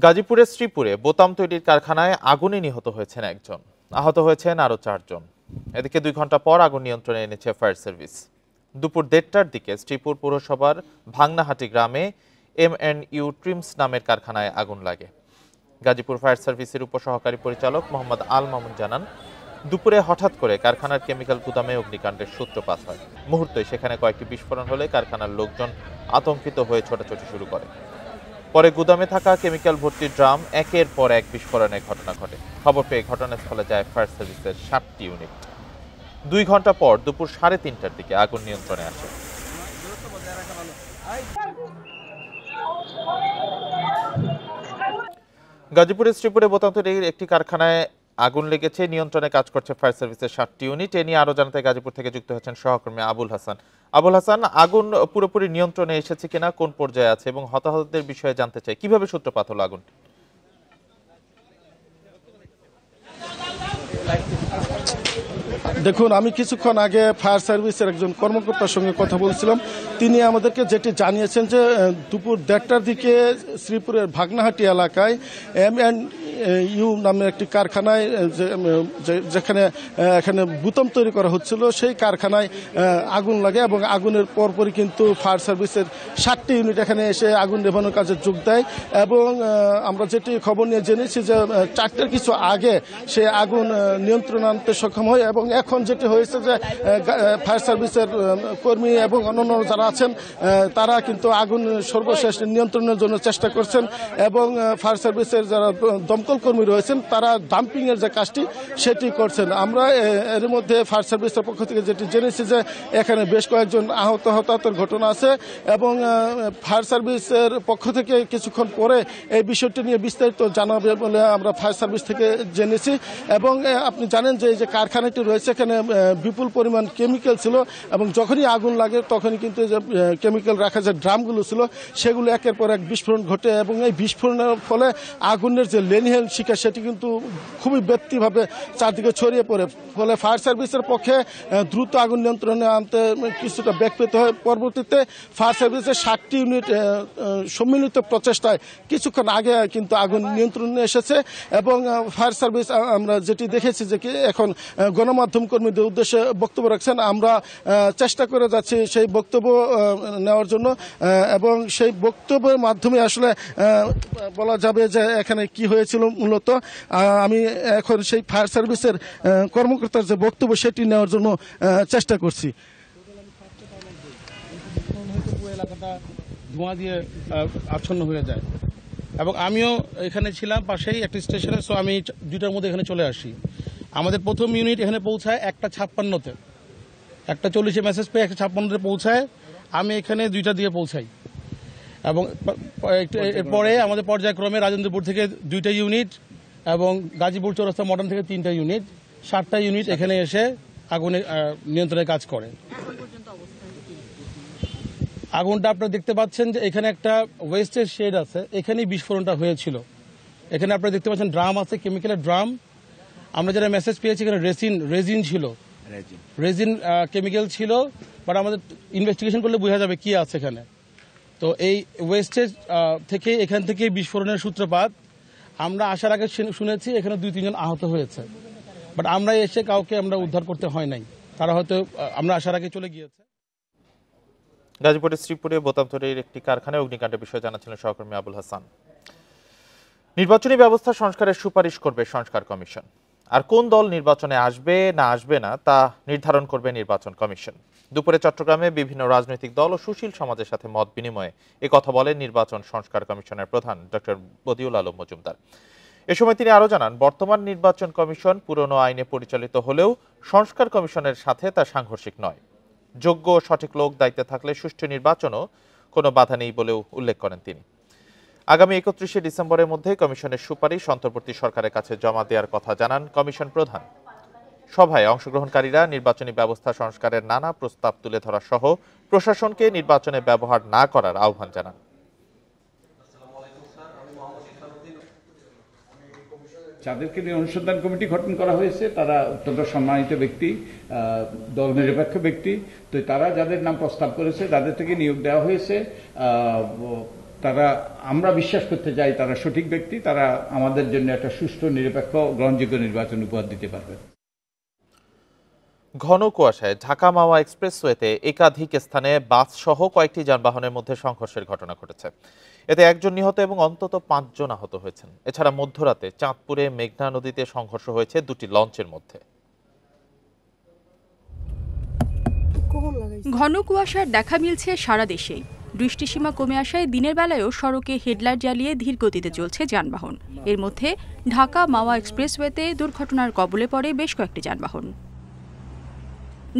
গাজীপুরের শ্রীপুরে বোতাম তৈরির কারখানায় আগুনে নিহত হয়েছেন একজন, আহত হয়েছেন আরও 4 জন। এদিকে 2 ঘন্টা পর আগুন নিয়ন্ত্রণে এনেছে ফায়ার সার্ভিস। দুপুর 1:30টার দিকে শ্রীপুর পৌরসভার ভাংনাহাটি গ্রামে MNU ট্রিমস নামের কারখানায় আগুন লাগে। গাজীপুর ফায়ার সার্ভিসের উপসহকারী পরিচালক মোহাম্মদ আল মামুন জানান, দুপুরে হঠাৎ করে কারখানার কেমিক্যাল গুদামে অগ্নিকাণ্ডের সূত্রপাত হয়। মুহূর্তেই সেখানে কয়েকটি বিস্ফোরণ হলে কারখানার লোকজন আতঙ্কিত হয়ে ছোটাছুটি শুরু করে। পরে গুদামে থাকা কেমিক্যাল ভর্তি ড্রাম একের পর এক বিস্ফোরণের ঘটনা ঘটে। খবর পেয়ে ঘটনাস্থলে যায় ফায়ার সার্ভিসের 7টি ইউনিট। 2 ঘন্টা পর দুপুর 3:30টার দিকে আগুন নিয়ন্ত্রণে আসে। গাজীপুরের শ্রীপুরে বোতাম তৈরির একটি কারখানায় আগুন লেগেছে, নিয়ন্ত্রণে কাজ করছে ফায়ার সার্ভিসের 7টি ইউনিট। এ নিয়ে আরো জানাতে গাজীপুর থেকে যুক্ত হয়েছেন সহকর্মী আবুল হাসান। আবুল হাসান, আগুন পুরোপুরি নিয়ন্ত্রণে এসেছে কিনা, কোন পর্যায়ে আছে এবং হতাহতদের বিষয়ে জানতে চাই, কিভাবে সূত্রপাত হলো আগুন? দেখুন, আমি কিছুক্ষণ আগে ফায়ার সার্ভিসের একজন কর্মকর্তার সঙ্গে কথা বলছিলাম। তিনি আমাদেরকে যেটি জানিয়েছেন যে দুপুর 1:30টার দিকে শ্রীপুরের ভাগনাহাটি এলাকায় MNU নামে একটি কারখানায় যেখানে এখানে বোতাম তৈরি করা হচ্ছিল, সেই কারখানায় আগুন লাগে এবং আগুনের পরপরই কিন্তু ফায়ার সার্ভিসের 7টি ইউনিট এখানে এসে আগুন নেভানোর কাজে যোগ দেয়। এবং আমরা যেটি খবর নিয়ে জেনেছি যে 4টার কিছু আগে সে আগুন নিয়ন্ত্রণ আনতে সক্ষম হয়। এবং এখন যেটি হয়েছে যে ফায়ার সার্ভিসের কর্মী এবং অন্যান্য যারা আছেন তারা কিন্তু আগুন সর্বশেষ নিয়ন্ত্রণের জন্য চেষ্টা করছেন এবং ফায়ার সার্ভিসের যারা দমকল কর্মী রয়েছেন তারা ডাম্পিং এর যে কাজটি সেটি করছেন। আমরা এর মধ্যে ফায়ার সার্ভিসের পক্ষ থেকে যেটি জেনেছি যে এখানে বেশ কয়েকজন হতাহতের ঘটনা আছে এবং ফায়ার সার্ভিসের পক্ষ থেকে কিছুক্ষণ পরে এই বিষয়টি নিয়ে বিস্তারিত জানাবে বলে আমরা ফায়ার সার্ভিস থেকে জেনেছি। এবং আপনি জানেন যে এই যে কারখানাটি রয়েছে এখানে বিপুল পরিমাণ কেমিক্যাল ছিল এবং যখনই আগুন লাগে তখনই কিন্তু যে কেমিক্যাল রাখা যে ড্রামগুলো ছিল সেগুলো একের পর এক বিস্ফোরণ ঘটে এবং এই বিস্ফোরণের ফলে আগুনের যে লেনিহেল শিখা সেটি কিন্তু খুবই ব্যাপ্তিভাবে চারদিকে ছড়িয়ে পড়ে। ফলে ফায়ার সার্ভিসের পক্ষে দ্রুত আগুন নিয়ন্ত্রণে আনতে কিছুটা বেগ পেতে হয়। পরবর্তীতে ফায়ার সার্ভিসের 7টি ইউনিট সম্মিলিত প্রচেষ্টায় কিছুক্ষণ আগে কিন্তু আগুন নিয়ন্ত্রণে এসেছে এবং ফায়ার সার্ভিস আমরা যেটি দেখেছি যে এখন গণমাধ্যম কর্মীদের উদ্দেশ্যে বক্তব্য রাখছেন। আমরা চেষ্টা করে যাচ্ছি সেই বক্তব্য নেওয়ার জন্য এবং সেই বক্তব্যের মাধ্যমে আসলে বলা যাবে যে এখানে কি হয়েছিল মূলত। আমি এখন সেই ফায়ার সার্ভিসের কর্মকর্তার যে বক্তব্য সেটি নেওয়ার জন্য চেষ্টা করছি। এলাকাটা ধোঁয়া দিয়ে আচ্ছন্ন হয়ে যায় এবং আমিও এখানে ছিলাম পাশেই একটি স্টেশনে, সো আমি 2টার মধ্যে এখানে চলে আসি। আমাদের প্রথম ইউনিট এখানে পৌঁছায় 1:56-তে, 1:40-এ মেসেজ পেয়ে 1:56-তে পৌঁছায়। আমি এখানে 2টা দিয়ে পৌঁছাই এবং এরপরে আমাদের পর্যায়ক্রমে রাজেন্দ্রপুর থেকে 2টা ইউনিট এবং গাজীপুর চৌরাস্তা মডার্ন থেকে 3টা ইউনিট, 7টা ইউনিট এখানে এসে আগুনের নিয়ন্ত্রণে কাজ করে। আগুনটা আপনারা দেখতে পাচ্ছেন যে এখানে একটা ওয়েস্টের শেড আছে, এখানেই বিস্ফোরণটা হয়েছিল। এখানে আপনারা দেখতে পাচ্ছেন ড্রাম আছে, কেমিক্যালের ড্রাম। আমরা যারা মেসেজ পেয়েছি এখানে রেজিন ছিল, রেজিন কেমিক্যাল ছিল, বাট আমাদের ইনভেস্টিগেশন করলে বোঝা যাবে কি আছে এখানে। তো এই ওয়েস্টেজ থেকে এখান থেকে বিস্ফোরণের সূত্রপাত। আমরা আসার আগে শুনেছি এখানে 2-3 জন আহত হয়েছে, বাট আমরা এসে কাউকে আমরা উদ্ধার করতে হয় নাই, তারা হয়তো আমরা আসার আগে চলে গিয়েছে। গাজীপুরের শ্রীপুরে বোতাম তৈরির একটি কারখানায় অগ্নিকাণ্ডের বিষয়ে জানাচ্ছিলেন সহকর্মী আবুল হাসান। নির্বাচনী ব্যবস্থা সংস্কারের সুপারিশ করবে সংস্কার কমিশন। আর কোন দল নির্বাচনে আসবে না আসবে না তা নির্ধারণ করবে নির্বাচন কমিশন। দুপুরে চট্টগ্রামে বিভিন্ন রাজনৈতিক দল ও সুশীল সমাজের সাথে মত বিনিময়ে কথা বলেন নির্বাচন সংস্কার কমিশনের প্রধান ডক্টর বদিউল আলম মজুমদার। এ সময় তিনি আরো জানান, বর্তমান নির্বাচন কমিশন পুরনো আইনে পরিচালিত হলেও সংস্কার কমিশনের সাথে তা সাংঘর্ষিক নয়। যোগ্য ও সঠিক লোক দায়িত্বে থাকলে সুষ্ঠু নির্বাচনও কোনো বাধা নেই বলেও উল্লেখ করেন তিনি। আগামী 31শে ডিসেম্বরের মধ্যে কমিশনের সুপারিশ অন্তর্বর্তী সরকারের কাছে জমা দেওয়ার কথা জানান কমিশন প্রধান। সভায় অংশগ্রহণকারীরা নির্বাচনী ব্যবস্থা সংস্কারের নানা প্রস্তাব তুলে ধরা সহ প্রশাসনকে নির্বাচনে ব্যবহার না করার আহ্বান জানান। যাদেরকে নিয়ে অনুসন্ধান কমিটি গঠন করা হয়েছে তারা অত্যন্ত সম্মানিত ব্যক্তি, দল নিরপেক্ষ ব্যক্তি। তো তারা যাদের নাম প্রস্তাব করেছে তাদের থেকে নিয়োগ দেওয়া হয়েছে। তারা, আমরা বিশ্বাস করতে চাই তারা সঠিক ব্যক্তি, তারা আমাদের জন্য একটা সুষ্ঠু, নিরপেক্ষ, গ্রহণযোগ্য নির্বাচন উপহার দিতে পারবে। ঘন কুয়াশায় ঢাকা মাওয়া এক্সপ্রেসওয়েতে একাধিক স্থানে বাস সহ কয়েকটি যানবাহনের মধ্যে সংঘর্ষের ঘটনা ঘটেছে। এতে একজন নিহত এবং অন্তত 5 জন আহত হয়েছেন। এছাড়া মধ্যরাতে চাঁদপুরে মেঘনা নদীতে সংঘর্ষ হয়েছে দুটি লঞ্চের মধ্যে। ঘন কুয়াশার দেখা মিলছে সারা দেশেই। দৃষ্টিসীমা কমে আসায় দিনের বেলায়ও সড়কে হেডলাইট জ্বালিয়ে ধীর গতিতে চলছে যানবাহন। এর মধ্যে ঢাকা মাওয়া এক্সপ্রেসওয়েতে দুর্ঘটনার কবলে পড়ে বেশ কয়েকটি যানবাহন।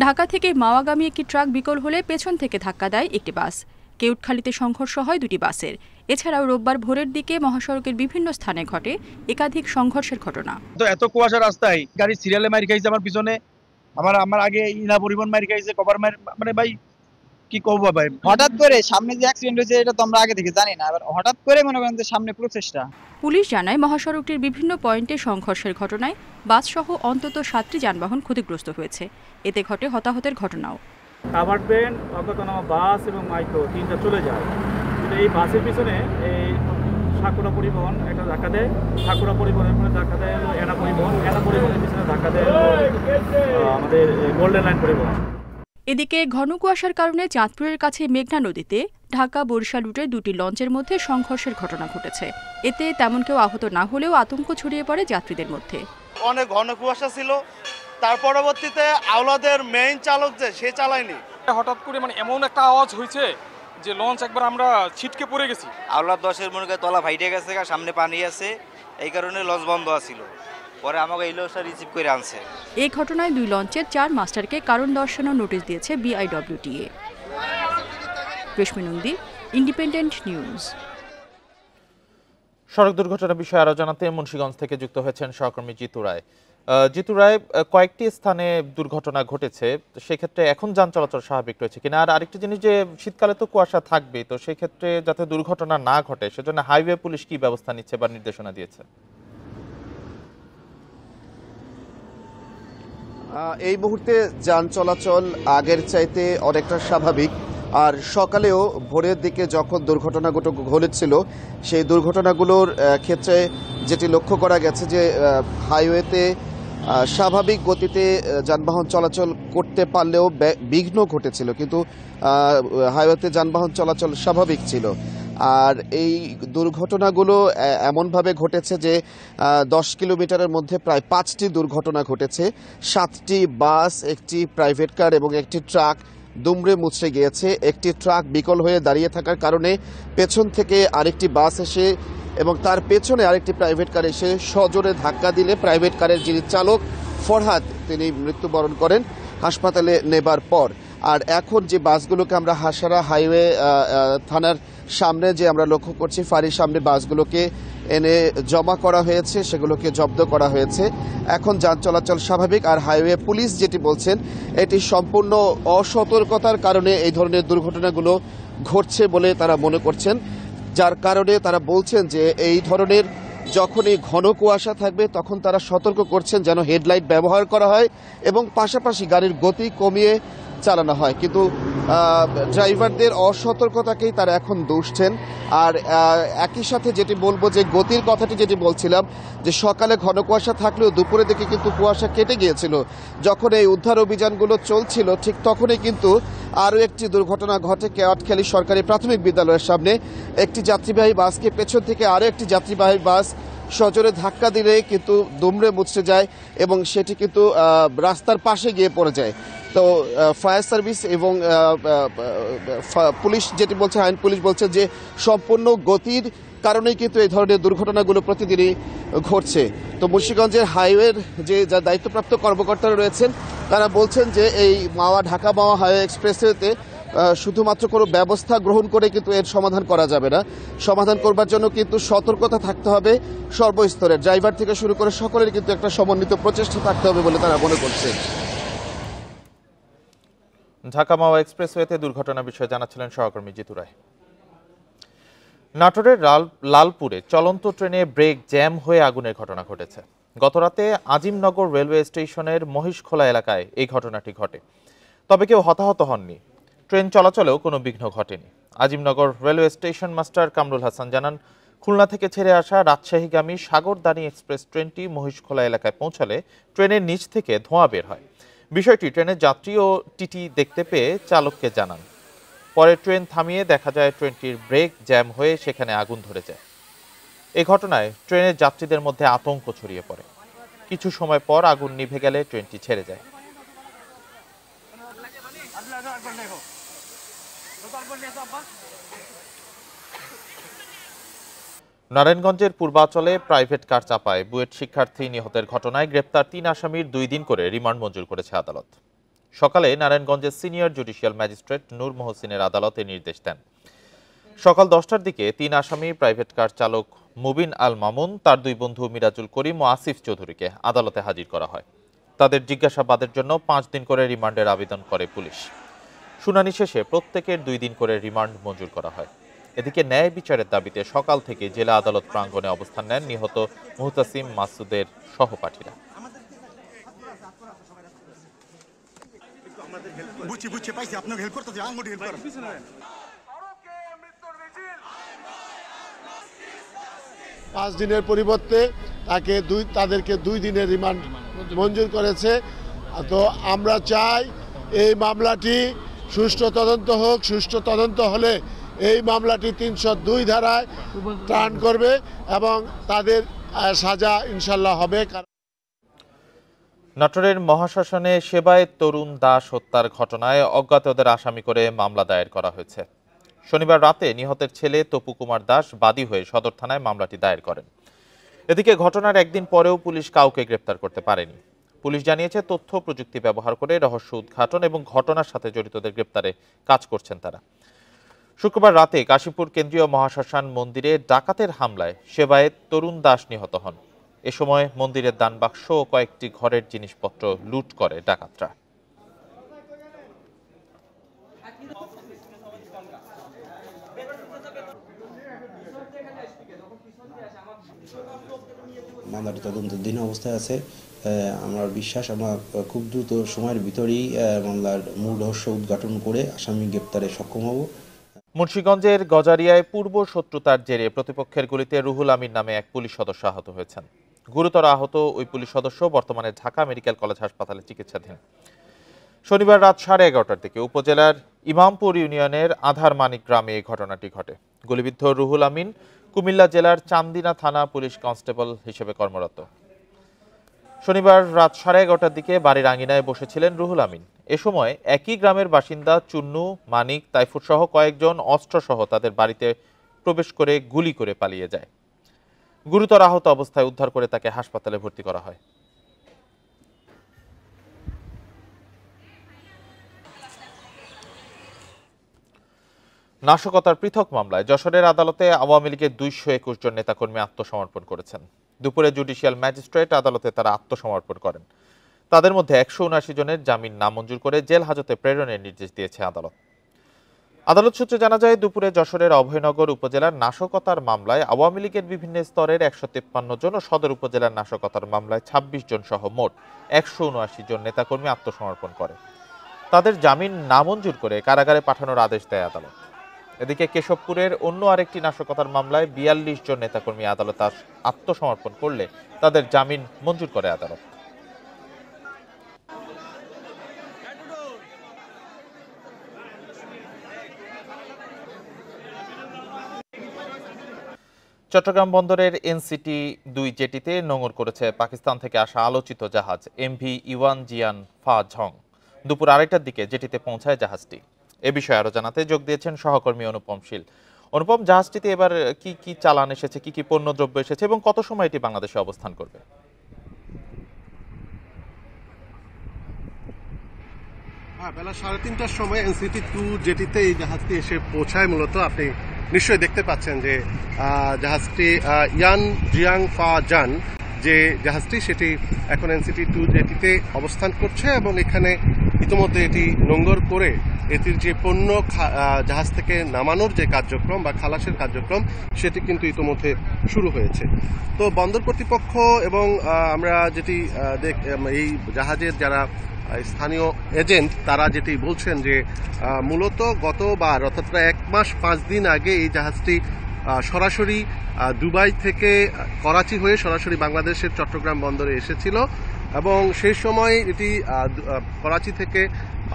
ঢাকা থেকে মাওয়াগামী একটি ট্রাক বিকল হলে পেছন থেকে ধাক্কা দেয় একটি বাস। কেউটখালীতে সংঘর্ষ হয় দুটি বাসের। এছাড়াও রোববার ভোরের দিকে মহাসড়কের বিভিন্ন স্থানে ঘটে একাধিক সংঘর্ষের ঘটনা। তো এত কুয়াশা রাস্তায় গাড়ি সিরিয়ালে মারি খাইছে, আমার পিছনে আমার আগে ইনা পরিবহন মারি খাইছে, কভার মারি, মানে ভাই কি করবো ভাই। হঠাৎ করে সামনে যে অ্যাক্সিডেন্ট হয়েছে এটা তো আমরা আগে থেকে জানি না, এবার হঠাৎ করে মনে করেন যে সামনে প্রচেষ্টা। পুলিশ জানায় মহাসড়কটির বিভিন্ন পয়েন্টে সংঘর্ষের ঘটনায় বাসসহ অন্তত 7টি যানবাহন ক্ষতিগ্রস্ত হয়েছে। এতে ঘটে হতাহতের ঘটনাও। কাভার ভ্যান, অজ্ঞাতনামা বাস এবং মাইক্রো তিনটা চলে যায়। কিন্তু এই বাসের পিছনে এই সাকুরা পরিবহন একটা ধাক্কা দেয়, সাকুরা পরিবহনের পরে ধাক্কা দেয় হলো এনা পরিবহন, এনা পরিবহনের পিছনে ধাক্কা দেয় হলো আমাদের গোল্ডেন লাইন পরিবহন। এদিকে ঘন কুয়াশার কারণে চাঁদপুরের কাছে মেঘনা নদীতে ঢাকা বরিশাল রুটের দুটি লঞ্চের মধ্যে সংঘর্ষের ঘটনা ঘটেছে। এতে তেমন কেউ আহত না হলেও আতঙ্ক ছড়িয়ে পড়ে যাত্রীদের মধ্যে। অনেক ঘন কুয়াশা ছিল, তার পরবর্তীতে আওলাদের মেইন চালক যে সে চালায়নি। হঠাৎ করে মানে এমন একটা আওয়াজ হয়েছে যে লঞ্চ একবার আমরা ছিটকে পড়ে গেছি। আওলাদ 10-এর মনে করে তলা ফাইটে গেছে, সামনে পানি আছে, এই কারণে লঞ্চ বন্ধ আছিল। পরে আমাকে এই লঞ্চটা রিসিভ করে আনছে। এই ঘটনায় 2 লঞ্চের 4 মাস্টারকে কারণ দর্শানোর নোটিশ দিয়েছে BIWTA। রেশমি নন্দী, ইন্ডিপেন্ডেন্ট নিউজ। সড়ক দুর্ঘটনা বিষয়ে আরো জানাতে মুন্সিগঞ্জ থেকে যুক্ত হয়েছেন সহকর্মী জিতু রায়। জিতু রায়, কয়েকটি স্থানে দুর্ঘটনা ঘটেছে, সেক্ষেত্রে এখন যান চলাচল স্বাভাবিক রয়েছে কিনা? আর আরেকটি জিনিস, যে শীতকালে তো কুয়াশা থাকবে, তো সেক্ষেত্রে যাতে দুর্ঘটনা না ঘটে সেজন্য হাইওয়ে পুলিশ কি ব্যবস্থা নিচ্ছে বা নির্দেশনা দিয়েছে? এই মুহূর্তে যান চলাচল আগের চাইতে অনেকটা স্বাভাবিক। আর সকালেও ভোরের দিকে যখন দুর্ঘটনাগুলো ঘটেছিল সেই দুর্ঘটনাগুলোর ক্ষেত্রে যেটি লক্ষ্য করা গেছে যে হাইওয়েতে স্বাভাবিক গতিতে যানবাহন চলাচল করতে পারলেও বিঘ্ন ঘটেছিল, কিন্তু হাইওয়েতে যানবাহন চলাচল স্বাভাবিক ছিল। আর এই দুর্ঘটনাগুলো এমনভাবে ঘটেছে যে 10 কিলোমিটারের মধ্যে প্রায় 5টি দুর্ঘটনা ঘটেছে। 7টি বাস, একটি প্রাইভেট কার এবং একটি ট্রাক দুমড়ে মুচড়ে গিয়েছে। একটি ট্রাক বিকল হয়ে দাঁড়িয়ে থাকার কারণে পেছন থেকে আরেকটি বাস এসে এবং তার পেছনে আরেকটি প্রাইভেট কার এসে সজোরে ধাক্কা দিলে প্রাইভেট কারের যিনি চালক ফরহাদ তিনি মৃত্যুবরণ করেন হাসপাতালে নেবার পর। আর এখন যে বাসগুলোকে আমরা হাসারা হাইওয়ে থানার সামনে যে আমরা লক্ষ্য করছি, ফাঁড়ির সামনে বাসগুলোকে এনে জমা করা হয়েছে, সেগুলোকে জব্দ করা হয়েছে। এখন যান চলাচল স্বাভাবিক। আর হাইওয়ে পুলিশ যেটি বলছেন, এটি সম্পূর্ণ অসতর্কতার কারণে এই ধরনের দুর্ঘটনাগুলো ঘটছে বলে তারা মনে করছেন, যার কারণে তারা বলছেন যে এই ধরনের যখনই ঘন কুয়াশা থাকবে তখন তারা সতর্ক করছেন যেন হেডলাইট ব্যবহার করা হয় এবং পাশাপাশি গাড়ির গতি কমিয়ে চালানো হয়। কিন্তু ড্রাইভারদের অসতর্কতাকেই তারা এখন দুষছেন। আর একই সাথে যেটি বলবো যে গতির কথাটি যেটি বলছিলাম, যে সকালে ঘন কুয়াশা থাকলেও দুপুরে দিকে কিন্তু কুয়াশা কেটে গিয়েছিল। যখন এই উদ্ধার অভিযানগুলো চলছিল ঠিক তখনই কিন্তু আরও একটি দুর্ঘটনা ঘটে কেওটখালী সরকারি প্রাথমিক বিদ্যালয়ের সামনে। একটি যাত্রীবাহী বাসকে পেছন থেকে আরও একটি যাত্রীবাহী বাস সজোরে ধাক্কা দিলে কিন্তু দুমড়ে মুচড়ে যায় এবং সেটি কিন্তু রাস্তার পাশে গিয়ে পড়ে যায়। তো ফায়ার সার্ভিস এবং পুলিশ যেটি বলছে, আইন পুলিশ বলছে যে সম্পূর্ণ গতির কারণেই কিন্তু এই ধরনের দুর্ঘটনাগুলো প্রতিদিনই ঘটছে। তো মুন্সিগঞ্জের হাইওয়ের যে দায়িত্বপ্রাপ্ত কর্মকর্তারা রয়েছেন তারা বলছেন যে এই ঢাকা মাওয়া হাইওয়ে এক্সপ্রেসওয়েতে শুধুমাত্র কোনো ব্যবস্থা গ্রহণ করে কিন্তু এর সমাধান করা যাবে না। সমাধান করবার জন্য কিন্তু সতর্কতা থাকতে হবে সর্বস্তরে, ড্রাইভার থেকে শুরু করে সকলের কিন্তু একটা সমন্বিত প্রচেষ্টা থাকতে হবে বলে তারা মনে করছে। ঢাকা মাওয়া এক্সপ্রেসওয়েতে দুর্ঘটনা বিষয়ে জানাচ্ছিলেন সহকর্মী জিতু রায়। নাটোরের লালপুরে চলন্ত ট্রেনে ব্রেক জ্যাম হয়ে আগুনের ঘটনা ঘটেছে। গতরাতে আজিমনগর রেলওয়ে স্টেশনের মহিষখোলা এলাকায় এই ঘটনাটি ঘটে, তবে কেউ হতাহত হননি। ট্রেন চলাচলেও কোনো বিঘ্ন ঘটেনি। Azimnagar railway station master Kamrul Hasan জানান, খুলনা থেকে ছেড়ে আসা রাজশাহীগামী সাগরদানি এক্সপ্রেস ট্রেনটি মহিষখোলা এলাকায় পৌঁছালে ট্রেনের নিচ থেকে ধোঁয়া বের হয়। বিষয়টি ট্রেনের যাত্রী ও টিটি দেখতে পেয়ে চালককে জানান। পরে ট্রেন থামিয়ে দেখা যায় ট্রেনটির ব্রেক জ্যাম হয়ে সেখানে আগুন ধরে যায়। এই ঘটনায় ট্রেনের যাত্রীদের মধ্যে আতঙ্ক ছড়িয়ে পড়ে। কিছু সময় পর আগুন নিভে গেলে ট্রেনটি ছেড়ে যায়। নারায়ণগঞ্জের পূর্বাচলে প্রাইভেট কার চাপায় বুয়েট শিক্ষার্থী নিহতের ঘটনায় গ্রেপ্তার 3 আসামির 2 দিন করে রিমান্ড মঞ্জুর করেছে আদালত। সকালে নারায়ণগঞ্জের সিনিয়র জুডিশিয়াল ম্যাজিস্ট্রেট নূর মোহসিনের আদালতে নির্দেশ দেন। সকাল 10টার দিকে 3 আসামি প্রাইভেট কার চালক মুবিন আল মামুন, তার 2 বন্ধু মিরাজুল করিম ও আসিফ চৌধুরীকে আদালতে হাজির করা হয়। তাদের জিজ্ঞাসাবাদের জন্য 5 দিন করে রিমান্ডের আবেদন করে পুলিশ। শুনানি শেষে প্রত্যেকের 2 দিন করে রিমান্ড মঞ্জুর করা হয়। এদিকে ন্যায় বিচারের দাবিতে সকাল থেকে জেলা আদালত প্রাঙ্গণে অবস্থান নেন নিহত মুহতাসিম মাসুদের সহপাঠীরা। পাঁচ দিনের পরিবর্তে তাদেরকে 2 দিনের রিমান্ড মঞ্জুর করেছে। তো আমরা চাই এই মামলাটি সুষ্ঠু তদন্ত হোক। সুষ্ঠু তদন্ত হলে এই মামলাটি 302 ধারায় টার্ন করবে এবং তাদের সাজা ইনশাল্লাহ হবে। নাটোরের মহাশ্মশানে সেবায়েত তরুণ দাস হত্যার ঘটনায় অজ্ঞাতদের আসামি করে মামলা দায়ের করা হয়েছে। শনিবার রাতে নিহতের ছেলে তপু কুমার দাস বাদী হয়ে সদর থানায় মামলাটি দায়ের করেন। এদিকে ঘটনার একদিন পরেও পুলিশ কাউকে গ্রেপ্তার করতে পারেনি। পুলিশ জানিয়েছে, তথ্য প্রযুক্তি ব্যবহার করে রহস্য উদ্ঘাটন এবং ঘটনার সাথে জড়িতদের গ্রেপ্তারে কাজ করছেন তারা। শুক্রবার রাতে কাশীপুর কেন্দ্রীয় মহাশ্মশান মন্দিরে ডাকাতের হামলায় সেবায়েত তরুণ দাস নিহত হন। এ সময় মন্দিরের দানবাক্স ও কয়েকটি ঘরের জিনিসপত্র লুট করে ডাকাতরা। মামলাটি তদন্তাধীন অবস্থায় আছে। আমার বিশ্বাস আমরা খুব দ্রুত সময়ের ভিতরেই মামলার মূল রহস্য উদ্ঘাটন করে আসামি গ্রেপ্তারে সক্ষম হব। মুন্সিগঞ্জের গজারিয়ায় পূর্ব শত্রুতার জেরে প্রতিপক্ষের গুলিতে রুহুল আমিন নামে এক পুলিশ সদস্য আহত হয়েছেন। গুরুতর আহত ওই পুলিশ সদস্য বর্তমানে ঢাকা মেডিকেল কলেজ হাসপাতালে চিকিৎসাধীন। শনিবার রাত 11:30টার দিকে উপজেলার ইমামপুর ইউনিয়নের আধার মানিক গ্রামে এই ঘটনাটি ঘটে। গুলিবিদ্ধ রুহুল আমিন কুমিল্লা জেলার চান্দিনা থানা পুলিশ কনস্টেবল হিসেবে কর্মরত। শনিবার রাত 11:30টার দিকে বাড়ির আঙিনায় বসেছিলেন রুহুল আমিন। এ সময় একই গ্রামের বাসিন্দা চুন্নু, মানিক, তাইফুর সহ কয়েকজন অস্ত্রসহ তাদের বাড়িতে প্রবেশ করে গুলি করে পালিয়ে যায়। গুরুতর আহত অবস্থায় উদ্ধার করে তাকে হাসপাতালে ভর্তি করা হয়। নাশকতার পৃথক মামলায় যশোরের আদালতে আওয়ামী লীগের 221 জন নেতাকর্মী আত্মসমর্পণ করেছেন। দুপুরে জুডিশিয়াল ম্যাজিস্ট্রেট আদালতে তারা আত্মসমর্পণ করেন। তাদের মধ্যে 179 জনের জামিন নামঞ্জুর করে জেল হাজতে প্রেরণের নির্দেশ দিয়েছে আদালত। আদালত সূত্রে জানা যায়, দুপুরে যশোরের অভয়নগর উপজেলার নাশকতার মামলায় আওয়ামী লীগের বিভিন্ন স্তরের 153 জন ও সদর উপজেলার নাশকতার মামলায় 26 জন সহ মোট 179 জন নেতাকর্মী আত্মসমর্পণ করে। তাদের জামিন নামঞ্জুর করে কারাগারে পাঠানোর আদেশ দেয় আদালত। এদিকে কেশবপুরের অন্য আরেকটি নাশকতার মামলায় 42 জন নেতাকর্মী আদালতে আত্মসমর্পণ করলে তাদের জামিন মঞ্জুর করে আদালত। চট্টগ্রাম বন্দরের NCT-2 জেটিতে নোঙর করেছে পাকিস্তান থেকে আসা আলোচিত জাহাজ MV ইওয়ান জিয়ান ফা ঝং। দুপুর 2টার দিকে জেটিতে পৌঁছায় জাহাজটি। এ বিষয়ে আরো জানাতে যোগ দিয়েছেন সহকর্মী অনুপম শীল। অনুপম, জাহাজটিতে এবার কি কি চালান এসেছে, কি কি পণ্যদ্রব্য এসেছে এবং কত সময় এটি বাংলাদেশে অবস্থান করবে? বেলা 3:30টার সময় NCT-2 জেটিতে এই জাহাজটি এসে পৌঁছায়। মূলত আপনি নিশ্চয়ই দেখতে পাচ্ছেন যে জাহাজটি ইয়ান জিয়াং ফা জান যে জাহাজটি, সেটি এখন NCT-2 জেটিতে অবস্থান করছে এবং এখানে ইতিমধ্যে এটি নোঙর করে এটির যে পণ্য জাহাজ থেকে নামানোর যে কার্যক্রম বা খালাসের কার্যক্রম সেটি কিন্তু ইতোমধ্যে শুরু হয়েছে। তো বন্দর কর্তৃপক্ষ এবং আমরা যেটি এই জাহাজের যারা স্থানীয় এজেন্ট তারা যেটি বলছেন যে মূলত গতবার অর্থাৎ প্রায় 1 মাস 5 দিন আগে এই জাহাজটি সরাসরি দুবাই থেকে করাচি হয়ে সরাসরি বাংলাদেশের চট্টগ্রাম বন্দরে এসেছিল এবং সেই সময় এটি করাচি থেকে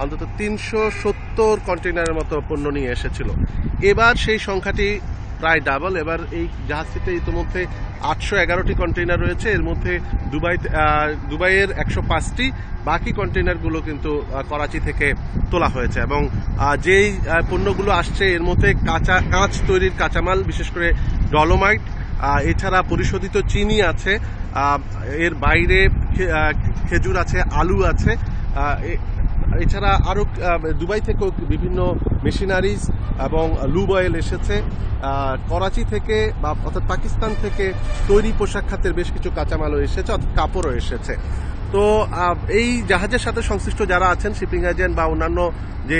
অন্তত 370 কন্টেইনারের মতো পণ্য নিয়ে এসেছিল। এবার সেই সংখ্যাটি প্রায় ডাবল। এবার এই জাহাজটিতে ইতিমধ্যে 811টি কন্টেইনার রয়েছে, এর মধ্যে দুবাইয়ের 105টি, বাকি কন্টেইনারগুলো কিন্তু করাচি থেকে তোলা হয়েছে এবং যেই পণ্যগুলো আসছে এর মধ্যে কাঁচ তৈরির কাঁচামাল, বিশেষ করে ডলোমাইট, এছাড়া পরিশোধিত চিনি আছে, এর বাইরে খেজুর আছে, আলু আছে, এছাড়া আরও দুবাই থেকেও বিভিন্ন মেশিনারিজ এবং লুব অয়েল এসেছে। করাচি থেকে বা অর্থাৎ পাকিস্তান থেকে তৈরি পোশাক খাতের বেশ কিছু কাঁচামালও এসেছে, অর্থাৎ কাপড়ও এসেছে। তো এই জাহাজের সাথে সংশ্লিষ্ট যারা আছেন, শিপিং এজেন্ট বা অন্যান্য যে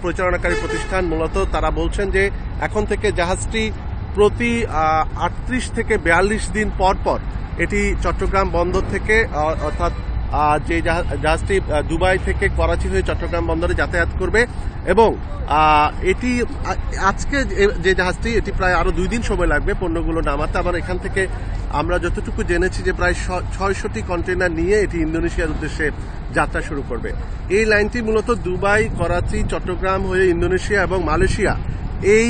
পরিচালনাকারী প্রতিষ্ঠান, মূলত তারা বলছেন যে এখন থেকে জাহাজটি প্রতি 38 থেকে 42 দিন পর পর এটি চট্টগ্রাম বন্দর থেকে অর্থাৎ যে জাহাজটি দুবাই থেকে করাচি হয়ে চট্টগ্রাম বন্দরে যাতায়াত করবে এবং এটি আজকে যে জাহাজটি এটি প্রায় আরো 2 দিন সময় লাগবে পণ্যগুলো নামাতে। আবার এখান থেকে আমরা যতটুকু জেনেছি যে প্রায় 600টি কন্টেইনার নিয়ে এটি ইন্দোনেশিয়ার উদ্দেশ্যে যাত্রা শুরু করবে। এই লাইনটি মূলত দুবাই, করাচি, চট্টগ্রাম হয়ে ইন্দোনেশিয়া এবং মালয়েশিয়া এই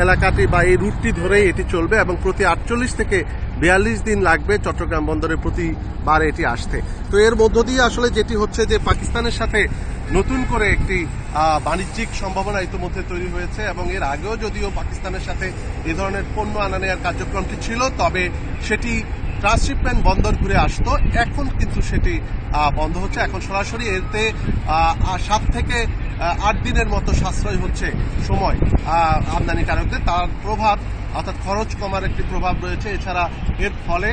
এলাকাটি বা এই রুটটি ধরেই এটি চলবে এবং প্রতি 48 থেকে 42 দিন লাগবে চট্টগ্রাম বন্দরে প্রতিবার এটি আসতে। তো এর মধ্য দিয়ে আসলে যেটি হচ্ছে যে পাকিস্তানের সাথে নতুন করে একটি বাণিজ্যিক সম্ভাবনা ইতিমধ্যে তৈরি হয়েছে এবং এর আগেও যদিও পাকিস্তানের সাথে এ ধরনের পণ্য আনা নেওয়ার কার্যক্রমটি ছিল, তবে সেটি ট্রান্সশিপমেন্ট বন্দর ঘুরে আসতো। এখন কিন্তু সেটি বন্ধ হচ্ছে। এখন সরাসরি এতে 7 থেকে 8 দিনের মতো সাশ্রয় হচ্ছে সময় আমদানিকারকদের। তার প্রভাব অর্থাৎ খরচ কমার একটি প্রভাব রয়েছে। এছাড়া এর ফলে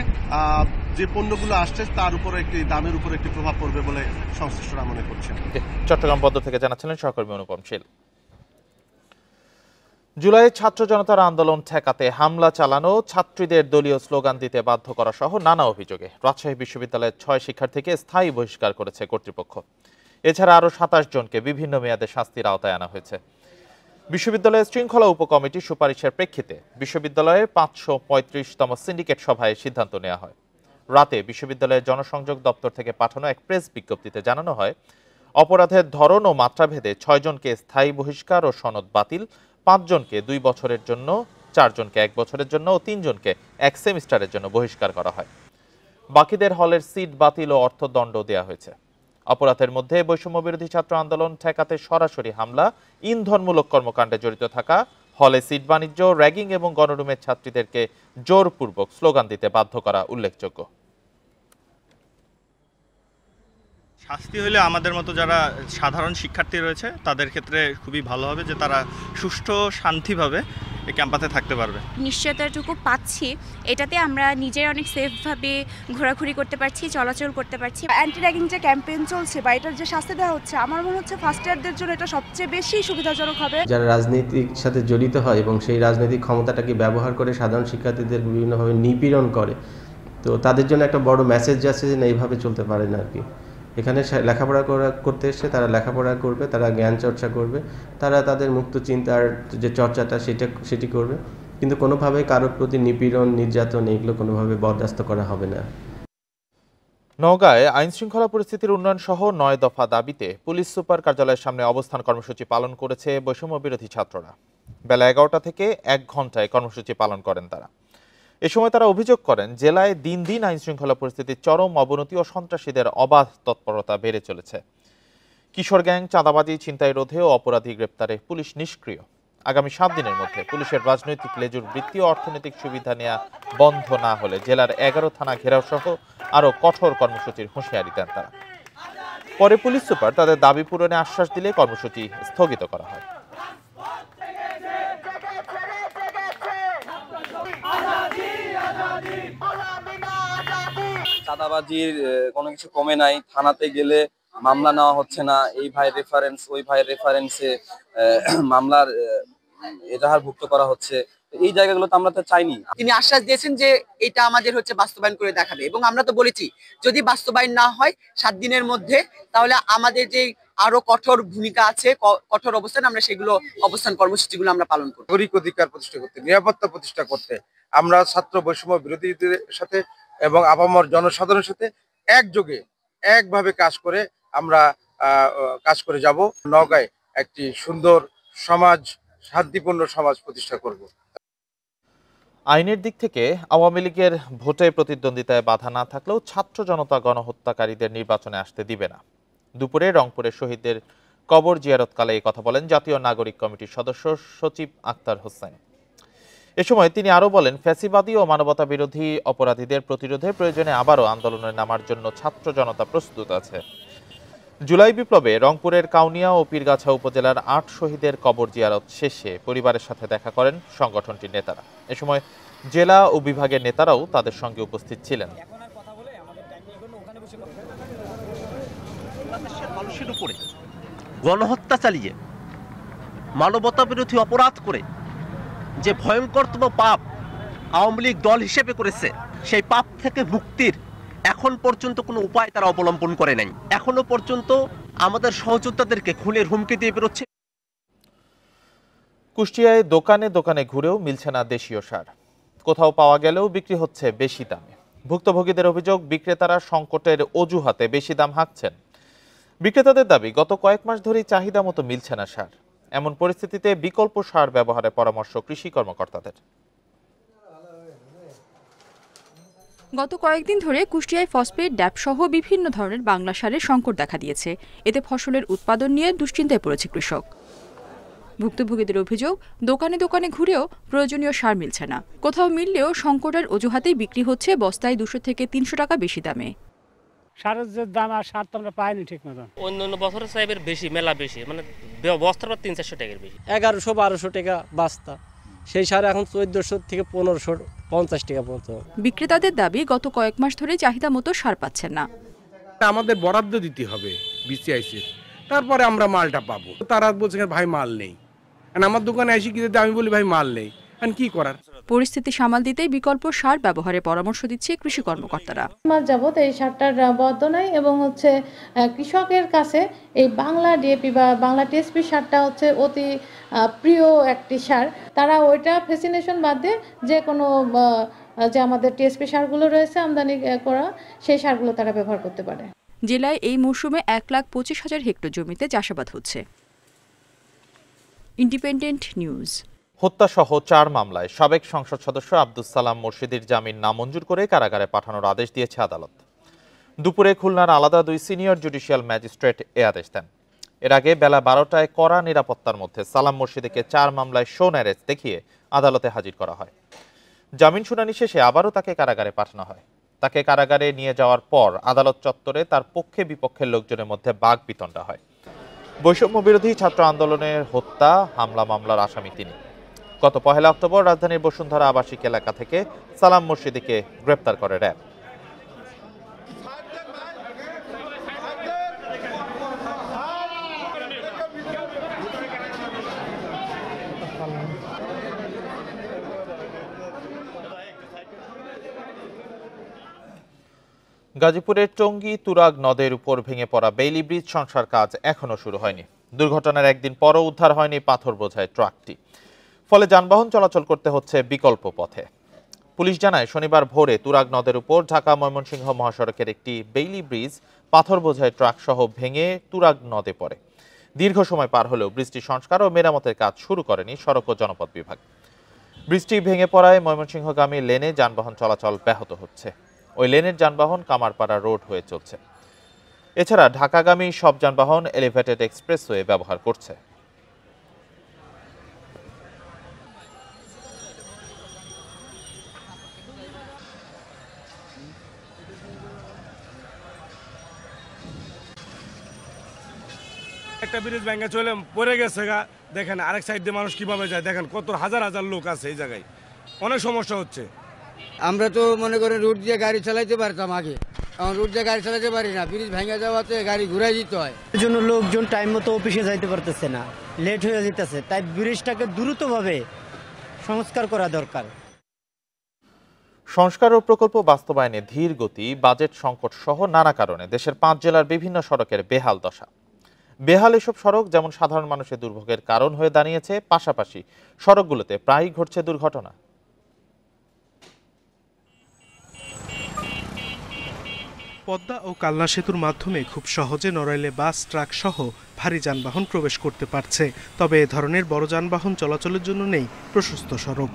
যে পণ্যগুলো আসছে তার উপরে একটি দামের উপর একটি প্রভাব পড়বে বলে সংশ্লিষ্টরা মনে করছেন। চট্টগ্রাম বন্দর থেকে জানাচ্ছিলেন সহকর্মী অনুপম শীল। জুলাই ছাত্র জনতার আন্দোলন ঠেকাতে হামলা চালানো, ছাত্রীদের দলীয় স্লোগান দিতে বাধ্য করা সহ নানা অভিযোগে রাজশাহী বিশ্ববিদ্যালয়ের 6 শিক্ষার্থীকে স্থায়ী বহিষ্কার করেছে কর্তৃপক্ষ। এছাড়া আরও 27 জনকে বিভিন্ন মেয়াদে শাস্তির আওতায় আনা হয়েছে। বিশ্ববিদ্যালয়ের শৃঙ্খলা উপকমিটির সুপারিশের প্রেক্ষিতে বিশ্ববিদ্যালয়ের 535তম সিন্ডিকেট সভায় সিদ্ধান্ত নেওয়া হয়। রাতে বিশ্ববিদ্যালয়ের জনসংযোগ দপ্তর থেকে পাঠানো এক প্রেস বিজ্ঞপ্তিতে জানানো হয়, অপরাধের ধরন ও মাত্রাভেদে 6 জনকে স্থায়ী বহিষ্কার ও সনদ বাতিল, 5 জনকে 2 বছরের জন্য, 4 জনকে 1 বছরের জন্য ও 3 জনকে 1 সেমিস্টারের জন্য বহিষ্কার করা হয়। বাকিদের হলের সিট বাতিল ও অর্থদণ্ড দেওয়া হয়েছে। অপরাধের মধ্যে বৈষম্য বিরোধী ছাত্র আন্দোলন ঠেকাতে সরাসরি হামলা, ইন্ধনমূলক কর্মকাণ্ডে জড়িত থাকা, হলে সিট বাণিজ্য, র্যাগিং এবং গণরুমের ছাত্রীদেরকে জোরপূর্বক স্লোগান দিতে বাধ্য করা উল্লেখযোগ্য। শাস্তি হলে আমাদের মতো যারা সাধারণ শিক্ষার্থী রয়েছে তাদের ক্ষেত্রে খুবই ভালো হবে, যে তারা সুষ্ঠু শান্তিভাবে এই ক্যাম্পাসে থাকতে পারবে। নিশ্চয়তাটুকু পাচ্ছি, এটাতে আমরা নিজের অনেক সেফভাবে ঘোরাঘুরি করতে পারছি, চলাচল করতে পারছি। অ্যান্টি র্যাগিং যে ক্যাম্পেইন চলছে বা এটার যে শাস্তি দেওয়া হচ্ছে, আমার মনে হচ্ছে ফার্স্ট ইয়ারদের জন্য এটা সবচেয়ে বেশি সুবিধাজনক হবে। যারা রাজনীতির সাথে জড়িত হয় এবং সেই রাজনৈতিক ক্ষমতাটাকে ব্যবহার করে সাধারণ শিক্ষার্থীদের বিভিন্নভাবে নিপীড়ন করে, তো তাদের জন্য একটা বড় মেসেজ যাচ্ছে যে না, এইভাবে চলতে পারে না আর কি। এখানে লেখাপড়া করতে এসছে, তারা লেখাপড়া করবে, তারা জ্ঞান চর্চা করবে, তারা তাদের মুক্ত চিন্তার যে চর্চাটা সেটি করবে, কিন্তু কোনোভাবে কারোর প্রতি নিপীড়ন, নির্যাতন এগুলো কোনোভাবে বরদাস্ত করা হবে না। নওগাঁয় আইন শৃঙ্খলা পরিস্থিতির উন্নয়ন সহ 9 দফা দাবিতে পুলিশ সুপার কার্যালয়ের সামনে অবস্থান কর্মসূচি পালন করেছে বৈষম্য বিরোধী ছাত্ররা। বেলা 11টা থেকে 1 ঘন্টায় কর্মসূচি পালন করেন তারা। এ সময় তারা অভিযোগ করেন, জেলায় দিন দিন আইন শৃঙ্খলা পরিস্থিতির চরম অবনতি ও সন্ত্রাসীদের অবাধ তৎপরতা বেড়ে চলেছে। কিশোর গ্যাং, চাঁদাবাজি, ছিনতাই রোধে ও অপরাধী গ্রেপ্তারে পুলিশ নিষ্ক্রিয়। আগামী 7 দিনের মধ্যে পুলিশের রাজনৈতিক লেজুর বৃত্তি ও অর্থনৈতিক সুবিধা নেওয়া বন্ধ না হলে জেলার 11 থানা ঘেরাও সহ আরও কঠোর কর্মসূচির হুঁশিয়ারি দেন তারা। পরে পুলিশ সুপার তাদের দাবি পূরণে আশ্বাস দিলে কর্মসূচি স্থগিত করা হয়। চাঁদাবাজির কোনো কিছু কমে নাই। থানাতে গেলে মামলা নেওয়া হচ্ছে না, এই ভাইয়ের রেফারেন্স ওই ভাইয়ের রেফারেন্সে মামলার এজাহারভুক্ত করা হচ্ছে, এই জায়গাগুলো তো আমরা তো চাইনি। তিনি আশ্বাস দিয়েছেন যে এটা আমাদের বাস্তবায়ন করে দেখাবে, এবং আমরা তো বলেছি যদি বাস্তবায়ন না হয় 7 দিনের মধ্যে, তাহলে আমাদের যে আরো কঠোর ভূমিকা আছে, কঠোর অবস্থান, আমরা সেগুলো অবস্থান কর্মসূচিগুলো আমরা পালন করব। নাগরিক অধিকার প্রতিষ্ঠা করতে, নিরাপত্তা প্রতিষ্ঠা করতে আমরা ছাত্র বৈষম্য বিরোধীদের সাথে এবং আপামর জনসাধারণের সাথে একযোগে একভাবে কাজ করে আমরা কাজ করে যাব। নওগাঁয় একটি সুন্দর সমাজ, শান্তিপূর্ণ সমাজ প্রতিষ্ঠা করব। আইনের দিক থেকে আওয়ামী লীগের ভোটে প্রতিদ্বন্দ্বিতায় বাধা না থাকলেও ছাত্র জনতা গণহত্যাকারীদের নির্বাচনে আসতে দিবে না। দুপুরে রংপুরের শহীদদের কবর জিয়ারতকালে এই কথা বলেন জাতীয় নাগরিক কমিটির সদস্য সচিব আক্তার হোসেন। এ সময় তিনি আরও বলেন, ফ্যাসিবাদী ও মানবতা বিরোধী অপরাধীদের প্রতিরোধে প্রয়োজনে আবারও আন্দোলনে নামার জন্য ছাত্র জনতা প্রস্তুত আছে। জুলাই বিপ্লবে রংপুরের কাউনিয়া ও পীরগাছা উপজেলার 8 শহীদের কবর জিয়ারত শেষে পরিবারের সাথে দেখা করেন সংগঠনটির নেতারা। এ সময় জেলা ও বিভাগের নেতারাও তাদের সঙ্গে উপস্থিত ছিলেন। মানুষের উপরে গণহত্যা চালিয়ে মানবতা বিরোধী অপরাধ করে যে ভয়ঙ্করতম পাপ আওয়ামী লীগ দল হিসেবে করেছে, সেই পাপ থেকে মুক্তির এখন পর্যন্ত কোনো উপায় তারা অবলম্বন করে নাই। এখনো পর্যন্ত আমাদের সহযোদ্ধাদেরকে খুনের হুমকি দিয়ে বেরোচ্ছে। কুষ্টিয়ায় দোকানে দোকানে ঘুরেও মিলছে না দেশীয় সার, কোথাও পাওয়া গেলেও বিক্রি হচ্ছে বেশি দামে। ভুক্তভোগীদের অভিযোগ, বিক্রেতারা সংকটের অজুহাতে বেশি দাম হাঁকছেন। বিক্রেতাদের দাবি, গত কয়েক মাস ধরেই চাহিদা মতো মিলছে না সার। এমন পরিস্থিতিতে বিকল্প সার ব্যবহারের পরামর্শ কৃষি কর্মকর্তাদের। গত কয়েকদিন ধরে কুষ্টিয়ায় ফসফেট, ড্যাপ সহ বিভিন্ন ধরনের বাংলা সারের সংকট দেখা দিয়েছে। এতে ফসলের উৎপাদন নিয়ে দুশ্চিন্তায় পড়েছে কৃষক। ভুক্তভোগীদের অভিযোগ, দোকানে দোকানে ঘুরেও প্রয়োজনীয় সার মিলছে না। কোথাও মিললেও সংকটের অজুহাতেই বিক্রি হচ্ছে বস্তায় 200 থেকে 300 টাকা বেশি দামে। সারের যে দাম, আর সার তো আমরা পাইনি ঠিক মতন। অন্য বছরের সাহেবের বেশি, মেলা বেশি, মানে বস্তার পর 300-400 টাকার বেশি। 1100-1200 টাকা বস্তা, সেই সার এখন 1400 থেকে 1550 টাকা পর্যন্ত। বিক্রেতাদের দাবি, গত কয়েক মাস ধরে চাহিদা মতো সার পাচ্ছেন না। আমাদের বরাদ্দ দিতে হবে বিসিআইসি, তারপরে আমরা মালটা পাবো। তারা বলছে ভাই মাল নেই, আমার দোকানে এসে কি আমি বলি ভাই মাল নেই, কি করার। পরিস্থিতি সামাল দিতে বিকল্প সার ব্যবহারের পরামর্শ দিচ্ছে কৃষি কর্মকর্তারা। মাস যাবত এই সারটার বরাদ্দ নাই, এবং কৃষকের কাছে এই বাংলা ডিএপি বা বাংলা টিএসপি সারটা অতি প্রিয় একটি সার। তারা ওইটা ফ্যাসিনেশন বাদ দিয়ে যে কোনো যে আমাদের টিএসপি সারগুলো রয়েছে আমদানি করা, সেই সারগুলো তারা ব্যবহার করতে পারে। জেলায় এই মৌসুমে 1,25,000 হেক্টর জমিতে চাষাবাদ হচ্ছে। Independent news. হত্যাসহ 4 মামলায় সাবেক সংসদ সদস্য আব্দুস সালাম মুর্শিদির জামিন নামঞ্জুর করে কারাগারে পাঠানোর আদেশ দিয়েছে আদালত। দুপুরে খুলনার আলাদা 2 সিনিয়র জুডিশিয়াল ম্যাজিস্ট্রেট এ আদেশ দেন। এর আগে বেলা 12টায় কড়া নিরাপত্তার মধ্যে সালাম মুর্শিদিকে 4 মামলায় শো ন্যারেজ দেখিয়ে আদালতে হাজির করা হয়। জামিন শুনানি শেষে আবারও তাকে কারাগারে পাঠানো হয়। তাকে কারাগারে নিয়ে যাওয়ার পর আদালত চত্বরে তার পক্ষে বিপক্ষের লোকজনের মধ্যে বাকবিতণ্ডা হয়। বৈষম্য বিরোধী ছাত্র আন্দোলনের হত্যা হামলা মামলার আসামি তিনি। গত 1 অক্টোবর রাজধানীর বসুন্ধরা আবাসিক এলাকা থেকে সালাম মুর্শিদিকে গ্রেপ্তার করে র্যাব। গাজীপুরের টঙ্গী তুরাগ নদের উপর ভেঙে পড়া বেইলি ব্রিজ সংস্কার কাজ এখনো শুরু হয়নি। দুর্ঘটনার একদিন পরও উদ্ধার হয়নি পাথর বোঝাই ট্রাকটি, ফলে যানবাহন চলাচল করতে হচ্ছে বিকল্প পথে। পুলিশ জানায়, শনিবার ভোরে তুরাগ নদের উপর ঢাকা ময়মনসিংহ মহাসড়কের একটি বেইলি ব্রিজ পাথর বোঝাই ট্রাক সহ ভেঙে তুরাগ নদে পড়ে। দীর্ঘ সময় পার হলেও ব্রিজটি সংস্কার ও মেরামতের কাজ শুরু করেনি সড়ক ও জনপথ বিভাগ। ব্রিজটি ভেঙে পড়ায় ময়মনসিংহগামী লেনে যানবাহন চলাচল ব্যাহত হচ্ছে। ওই লেনের যানবাহন কামারপাড়া রোড হয়ে চলছে। এছাড়া ঢাকাগামী সব যানবাহন এলিভেটেড এক্সপ্রেসওয়ে ব্যবহার করছে। একটা ব্রিজ ভেঙে চলে পড়ে গেছে গা, দেখেন আরেক সাইড দিয়ে মানুষ কিভাবে যায়, দেখেন কত হাজার হাজার লোক আছে এই জায়গায়, অনেক সমস্যা হচ্ছে। আমরা তো মনে করেন রোড দিয়ে গাড়ি চালাইতে পারতাম আগে, এখন রোড দিয়ে গাড়ি চালাতে পারি না, ব্রিজ ভেঙে যাওয়াতে গাড়ি ঘুরাই দিতে হয়। এর জন্য লোকজন টাইম মতো অফিসে যাইতে পারতেছে না, লেট হয়ে যেতেছে। তাই ব্রিজটাকে দ্রুতভাবে সংস্কার করা দরকার। সংস্কার ও প্রকল্প বাস্তবায়নে ধীর গতি, বাজেট সংকট সহ নানা কারণে দেশের 5 জেলার বিভিন্ন সড়কের বেহাল দশা। বেহাল এসব সড়ক যেমন সাধারণ মানুষের দুর্ভোগের কারণ হয়ে দাঁড়িয়েছে, পাশাপাশি সড়কগুলোতে প্রায়ই ঘটছে দুর্ঘটনা। পদ্মা ও কালনা সেতুর মাধ্যমে খুব সহজে নড়াইলে বাস, ট্রাক সহ ভারী যানবাহন প্রবেশ করতে পারছে। তবে এ ধরনের বড় যানবাহন চলাচলের জন্য নেই প্রশস্ত সড়ক।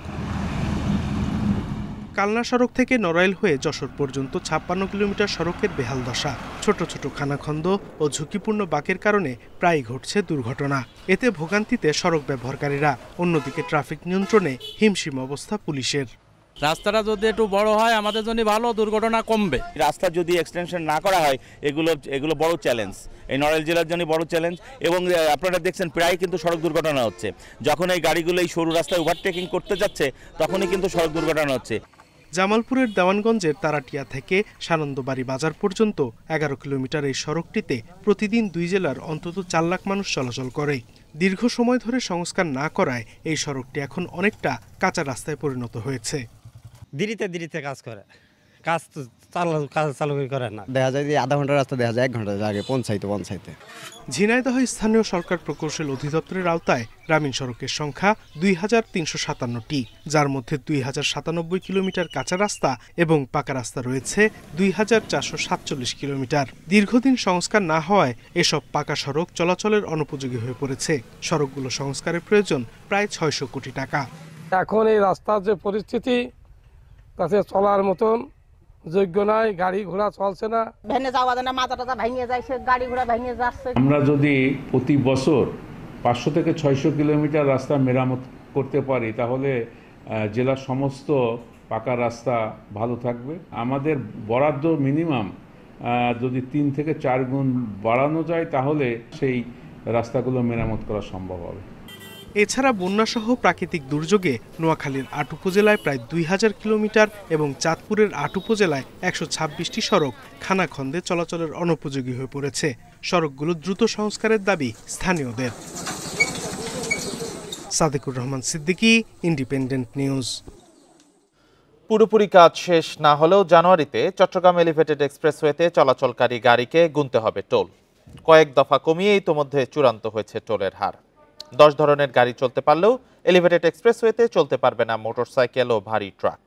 কালনা সড়ক থেকে নড়াইল হয়ে যশোর পর্যন্ত 56 কিলোমিটার সড়কের বেহাল দশা। ছোট ছোট খানাখন্দ ও ঝুঁকিপূর্ণ বাঁকের কারণে প্রায়ই ঘটছে দুর্ঘটনা। এতে ভোগান্তিতে সড়ক ব্যবহারকারীরা, অন্যদিকে ট্রাফিক নিয়ন্ত্রণে হিমশিম অবস্থা পুলিশের। রাস্তাটা যদি একটু বড় হয় আমাদের জন্য ভালো, দুর্ঘটনা কমবে। রাস্তা যদি এক্সটেনশন না করা হয় এগুলো বড় চ্যালেঞ্জ, এই নড়াইল জেলার জন্য বড় চ্যালেঞ্জ। এবং আপনারা দেখছেন প্রায় কিন্তু সড়ক দুর্ঘটনা হচ্ছে। যখন এই গাড়িগুলো এই সরু রাস্তায় ওভারটেকিং করতে যাচ্ছে তখনই কিন্তু সড়ক দুর্ঘটনা হচ্ছে। জামালপুরের দেওয়ানগঞ্জের তারাটিয়া থেকে সানন্দবাড়ি বাজার পর্যন্ত 11 কিলোমিটার এই সড়কটিতে প্রতিদিন 2 জেলার অন্তত 4 লাখ মানুষ চলাচল করে। দীর্ঘ সময় ধরে সংস্কার না করায় এই সড়কটি এখন অনেকটা কাঁচা রাস্তায় পরিণত হয়েছে। ধীরে কাজ করে, কাজ চালু করে না। দেখা যায় যে আধা ঘন্টা রাস্তা দেখা যায় 1 ঘন্টা লাগে পৌঁছাইতে। ঝিনাইদহ স্থানীয় সরকার প্রকৌশল অধিদপ্তরের আওতায় গ্রামীণ সড়কের সংখ্যা 2357টি, যার মধ্যে 2097 কিলোমিটার কাঁচা রাস্তা এবং পাকা রাস্তা রয়েছে 2447 কিলোমিটার। দীর্ঘদিন সংস্কার না হওয়ায় এসব পাকা সড়ক চলাচলের অনুপযোগী হয়ে পড়েছে। সড়কগুলো সংস্কারের প্রয়োজন প্রায় 600 কোটি টাকা। এখন এই রাস্তার যে পরিস্থিতি তাতে চলার মতন যোগ্য নাই, গাড়ি ঘোড়া চলছে না, ভেঙে যাওয়া যায় না, মাথা টাথা ভেঙে যাচ্ছে, গাড়ি ঘোড়া ভেঙে যাচ্ছে। আমরা যদি প্রতি বছর 500 থেকে 600 কিলোমিটার রাস্তা মেরামত করতে পারি তাহলে জেলার সমস্ত পাকা রাস্তা ভালো থাকবে। আমাদের বরাদ্দ মিনিমাম যদি 3 থেকে 4 গুণ বাড়ানো যায় তাহলে সেই রাস্তাগুলো মেরামত করা সম্ভব হবে। এছাড়া বন্যাসহ প্রাকৃতিক দুর্যোগে নোয়াখালীর 8 উপজেলায় প্রায় 2000 কিলোমিটার এবং চাঁদপুরের 8 উপজেলায় 126টি সড়ক খানাখন্দে চলাচলের অনুপযোগী হয়ে পড়েছে। সড়কগুলো দ্রুত সংস্কারের দাবি স্থানীয়দের। Sadequr Rahman Siddiqui, independent news. পুরোপুরি কাজ শেষ না হলেও জানুয়ারিতে চট্টগ্রাম এলিভেটেড এক্সপ্রেসওয়েতে চলাচলকারী গাড়িকে গুনতে হবে টোল। কয়েক দফা কমিয়ে ইতোমধ্যে চূড়ান্ত হয়েছে টোলের হার। 10 ধরনের গাড়ি চলতে পারলেও এলিভেটেড এক্সপ্রেসওয়েতে চলতে পারবে না মোটরসাইকেল ও ভারী ট্রাক।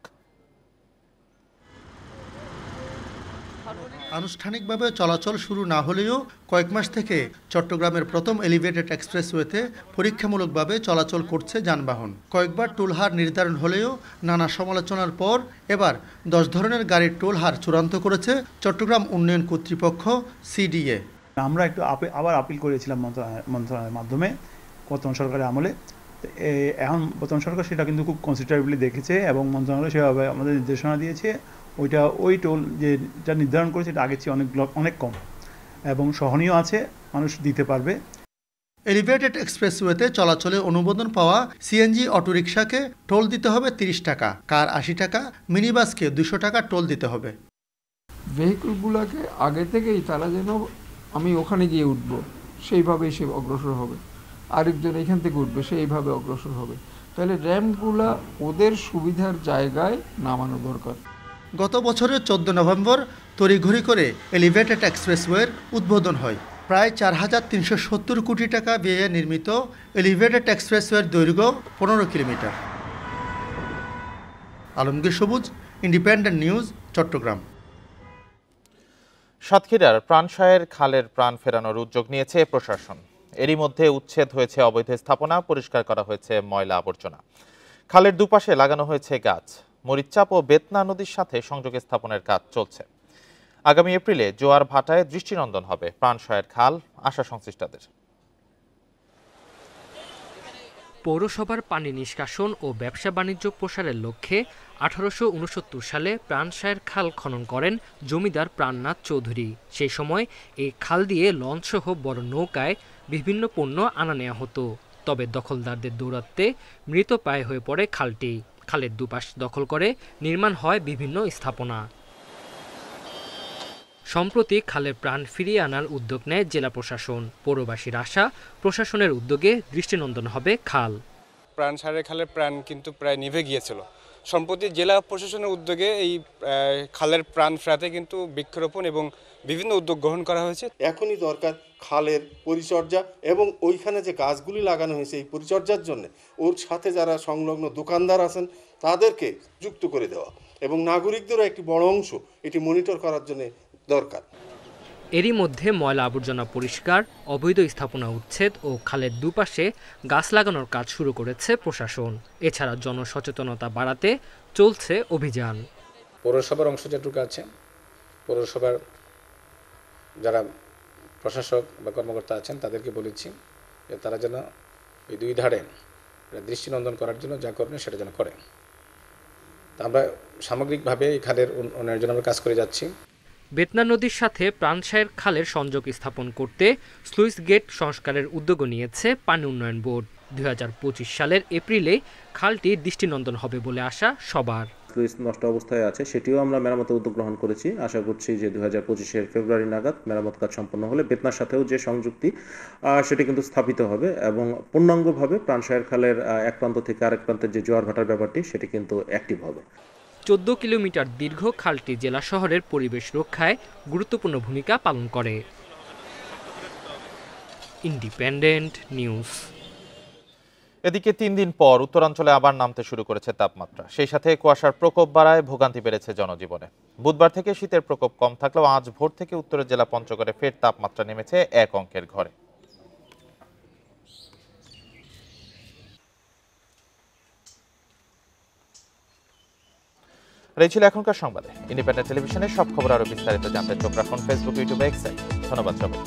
আনুষ্ঠানিকভাবে চলাচল শুরু না হলেও কয়েক মাস থেকে চট্টগ্রামের প্রথম এলিভেটেড এক্সপ্রেসওয়েতে পরীক্ষামূলকভাবে চলাচল করছে যানবাহন। কয়েকবার টোল হার নির্ধারণ হলেও নানা সমালোচনার পর এবার 10 ধরনের গাড়ির টোল হার চূড়ান্ত করেছে চট্টগ্রাম উন্নয়ন কর্তৃপক্ষ সিডিএ। আমরা একটু আবার আপিল করেছিলাম মন্ত্রণালয়ের মাধ্যমে বর্তমান সরকারের আমলে। এখন বর্তমান সরকার সেটা কিন্তু খুব কনসিডারেবলি দেখেছে এবং মন্ত্রণালয় সেভাবে আমাদের নির্দেশনা দিয়েছে। ওই টোল যেটা নির্ধারণ করেছে এটা আগের চেয়ে অনেক কম এবং সহনীয় আছে, মানুষ দিতে পারবে। এলিভেটেড এক্সপ্রেসওয়েতে চলাচলে অনুমোদন পাওয়া সিএনজি অটোরিকশাকে টোল দিতে হবে 30 টাকা, কার 80 টাকা, মিনিবাসকে 200 টাকা টোল দিতে হবে। ভেহিকলগুলোকে আগে থেকেই তারা যেন আমি ওখানে গিয়ে উঠব সেইভাবেই সে অগ্রসর হবে, আরেকজন এখান থেকে উঠবে সেইভাবে অগ্রসর হবে। তাহলে র্যাম্পগুলা ওদের সুবিধার জায়গায় নামানো দরকার। গত বছরের 14 নভেম্বর তড়িঘড়ি করে এলিভেটেড এক্সপ্রেসওয়ের উদ্বোধন হয়। প্রায় 4370 কোটি টাকা ব্যয়ে নির্মিত এলিভেটেড এক্সপ্রেসওয়ের দৈর্ঘ্য 15 কিলোমিটার। আলমগীর সবুজ, ইন্ডিপেন্ডেন্ট নিউজ, চট্টগ্রাম। সাতক্ষীরার প্রাণসায়ের খালের প্রাণ ফেরানোর উদ্যোগ নিয়েছে প্রশাসন। এরই মধ্যে উচ্ছেদ হয়েছে অবৈধ স্থাপনা, পরিষ্কার করা হয়েছে ময়লা আবর্জনা। খালের দুপাশে লাগানো হয়েছে গাছ। মরিচচাপ ও বেতনা নদীর সাথে সংযোগ স্থাপনের কাজ চলছে। আগামী এপ্রিলে জোয়ার ভাটায় দৃষ্টিনন্দন হবে প্রাণসায়ের খাল, আশা সংশ্লিষ্টদের। পৌরসভার পানি নিষ্কাশন ও ব্যবসা বাণিজ্য প্রসারের লক্ষ্যে 1869 সালে প্রাণসায়ের খাল খনন করেন জমিদার প্রাণনাথ চৌধুরী। সেই সময় এই খাল দিয়ে লঞ্চসহ বড় নৌকায় বিভিন্ন পণ্য আনা নেওয়া হতো। তবে দখলদারদের দৌরাত্ম্যে মৃতপ্রায় হয়ে পড়ে খালটি। খালের দুপাশ দখল করে নির্মাণ হয় বিভিন্ন স্থাপনা। সম্প্রতি খালের প্রাণ ফিরিয়ে আনার উদ্যোগ নেয় জেলা প্রশাসন। পৌরবাসীর আশা, প্রশাসনের উদ্যোগে দৃষ্টিনন্দন হবে খাল। প্রাণ সারের খালের প্রাণ কিন্তু প্রায় নিভে গিয়েছিল। সম্প্রতি জেলা প্রশাসনের উদ্যোগে এই খালের প্রাণ ফেরাতে কিন্তু বৃক্ষরোপণ এবং বিভিন্ন উদ্যোগ গ্রহণ করা হয়েছে। এখনই দরকার খালের পরিচর্যা এবং ওইখানে যে গাছগুলি লাগানো হয়েছে এই পরিচর্যার জন্য ওর সাথে যারা সংলগ্ন দোকানদার আছেন তাদেরকে যুক্ত করে দেওয়া এবং নাগরিকদেরও একটি বড় অংশ এটি মনিটর করার জন্য দরকার। এরই মধ্যে ময়লা আবর্জনা পরিষ্কার, অবৈধ স্থাপনা উচ্ছেদ ও খালের দুপাশে গাছ লাগানোর কাজ শুরু করেছে প্রশাসন। এছাড়া জনসচেতনতা বাড়াতে চলছে অভিযান। পৌরসভার অংশ যেটুকু আছে, পৌরসভার যারা প্রশাসক বা কর্মকর্তা আছেন তাদেরকে বলেছি যে তারা যেন এই দুই ধারে দৃষ্টিনন্দন করার জন্য যা করবেন সেটা যেন করেন। আমরা সামগ্রিকভাবে এই খালের উন্নয়নের জন্য আমরা কাজ করে যাচ্ছি। বেতনা নদীর সাথে প্রাণসায়ের খালের সংযোগ স্থাপন করতে স্লুইস গেট সংস্কারের উদ্যোগ নিয়েছে পানি উন্নয়ন বোর্ড। 2025 সালের এপ্রিলে খালটি দৃষ্টিনন্দন হবে বলে আশা সবার। স্লুইস নষ্ট অবস্থায় আছে, সেটিও আমরা মেরামতের উদ্যোগ গ্রহণ করেছি। আশা করছি যে 2025-এর ফেব্রুয়ারি নাগাদ মেরামত কাজ সম্পন্ন হলে বেতনার সাথেও যে সংযুক্তি সেটি কিন্তু স্থাপিত হবে এবং পূর্ণাঙ্গভাবে প্রাণসায়ের খালের এক প্রান্ত থেকে আরেক প্রান্তের যে জোয়ার ভাটার ব্যাপারটি সেটি কিন্তু অ্যাক্টিভ হবে। 14 কিলোমিটার দীর্ঘ খালটি জেলা শহরের পরিবেশ রক্ষায় গুরুত্বপূর্ণ ভূমিকা পালন করে। Independent news. এদিকে 3 দিন পর উত্তরাঞ্চলে আবার নামতে শুরু করেছে তাপমাত্রা। সেই সাথে কুয়াশার প্রকোপ বাড়ায় ভোগান্তি বেড়েছে জনজীবনে। বুধবার থেকে শীতের প্রকোপ কম থাকলেও আজ ভোর থেকে উত্তরের জেলা পঞ্চগড়ে ফের তাপমাত্রা নেমেছে 1 অঙ্কের ঘরে। এই ছিল এখনকার সংবাদে। ইন্ডিপেন্ডেন্ট টেলিভিশনের সব খবর আরো বিস্তারিত জানতে চোখ রাখুন ফেসবুক, ইউটিউব, এক্সে। ধন্যবাদ সবাই।